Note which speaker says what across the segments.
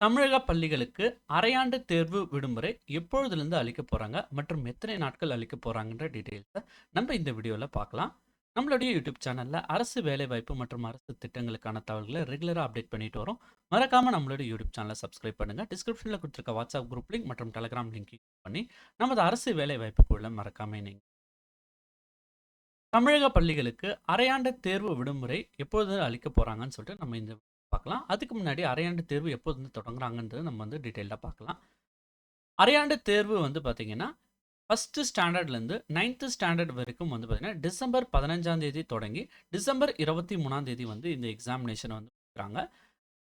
Speaker 1: தமிழக பள்ளிகளுக்கு அரையாண்டு தேர்வு விடுமுறை எப்பொழுதிலிருந்து அளிக்க போறாங்க மற்றும் எத்தனை நாட்கள் அளிக்க போறாங்கன்ற டீடைல்ஸை நம்ம இந்த வீடியோல பார்க்கலாம். நம்மளுடைய யூடியூப் சேனல்ல அரசு வேலைவாய்ப்பு மற்றும் அரசு திட்டங்களுக்கான தகவல்களை ரெகுலரா அப்டேட் பண்ணிட்டு வரோம். மறக்காம நம்மளுடைய யூடியூப் சேனலை சப்ஸ்கிரைப் பண்ணுங்க. டிஸ்கிரிப்ஷன்ல கொடுத்திருக்க வாட்ஸ்அப் குரூப் லிங்க் மற்றும் டெலிகிராம் லிங்க் யூஸ் பண்ணி நமது அரசு வேலைவாய்ப்பு குழுல மறக்காம இணைங்க. தமிழக பள்ளிகளுக்கு அரையாண்டு தேர்வு விடுமுறை எப்பொழுது அளிக்க போறாங்கன்னு சொல்லிட்டு நம்ம இந்த பார்க்கலாம். அதுக்கு முன்னாடி அரையாண்டு தேர்வு எப்போது தொடங்குறாங்கன்றது நம்ம டீட்டெயிலாக பார்க்கலாம். அரையாண்டு தேர்வு பார்த்தீங்கன்னா ஃபஸ்ட்டு ஸ்டாண்டர்ட்லேருந்து 9th ஸ்டாண்டர்ட் வரைக்கும் பார்த்தீங்கன்னா டிசம்பர் 15ஆம் தேதி தொடங்கி டிசம்பர் 23ஆம் தேதி இந்த எக்ஸாமினேஷன் வைக்கிறாங்க.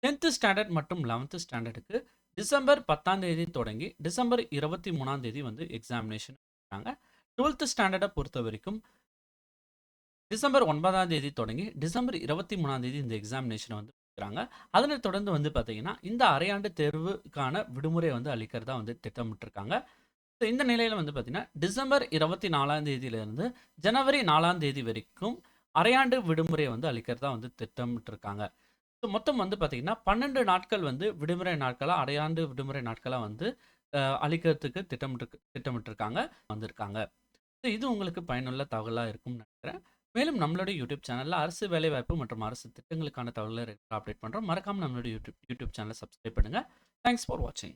Speaker 1: 10th ஸ்டாண்டர்ட் மற்றும் 11th ஸ்டாண்டர்டுக்கு டிசம்பர் 10ஆம் தேதி தொடங்கி டிசம்பர் 23ஆம் தேதி எக்ஸாமினேஷன் வைக்கிறாங்க. 12th ஸ்டாண்டர்டை பொறுத்த வரைக்கும் டிசம்பர் 9ஆம் தேதி தொடங்கி டிசம்பர் 23ஆம் தேதி இந்த எக்ஸாமினேஷனை வைக்கிறாங்க. அதனைத் தொடர்ந்து பார்த்தீங்கன்னா இந்த அரையாண்டு தேர்வுக்கான விடுமுறை அளிக்கிறதா திட்டமிட்டிருக்காங்க. ஸோ இந்த நிலையில் பார்த்தீங்கன்னா டிசம்பர் 24ஆம் தேதியிலிருந்து ஜனவரி 4ஆம் தேதி வரைக்கும் அரையாண்டு விடுமுறை அளிக்கிறதா திட்டமிட்டிருக்காங்க. ஸோ மொத்தம் பார்த்தீங்கன்னா 12 நாட்கள் விடுமுறை நாட்களாக அரையாண்டு விடுமுறை நாட்களாக அளிக்கிறதுக்கு திட்டமிட்டிருக்காங்க வந்திருக்காங்க. ஸோ இது உங்களுக்கு பயனுள்ள தகவலாக இருக்கும்னு நினைக்கிறேன். மேலும் நம்மளுடைய யூடியூப் சேனலில் அரசு வேலைவாய்ப்பு மற்றும் அரசு திட்டங்களுக்கான தகவல்களை அப்டேட் பண்ணுறோம். மறக்காமல் நம்மளுடைய யூடியூப் சேனலை சப்ஸ்கிரைப் பண்ணுங்கள். தேங்க்ஸ் ஃபார் வாட்சிங்.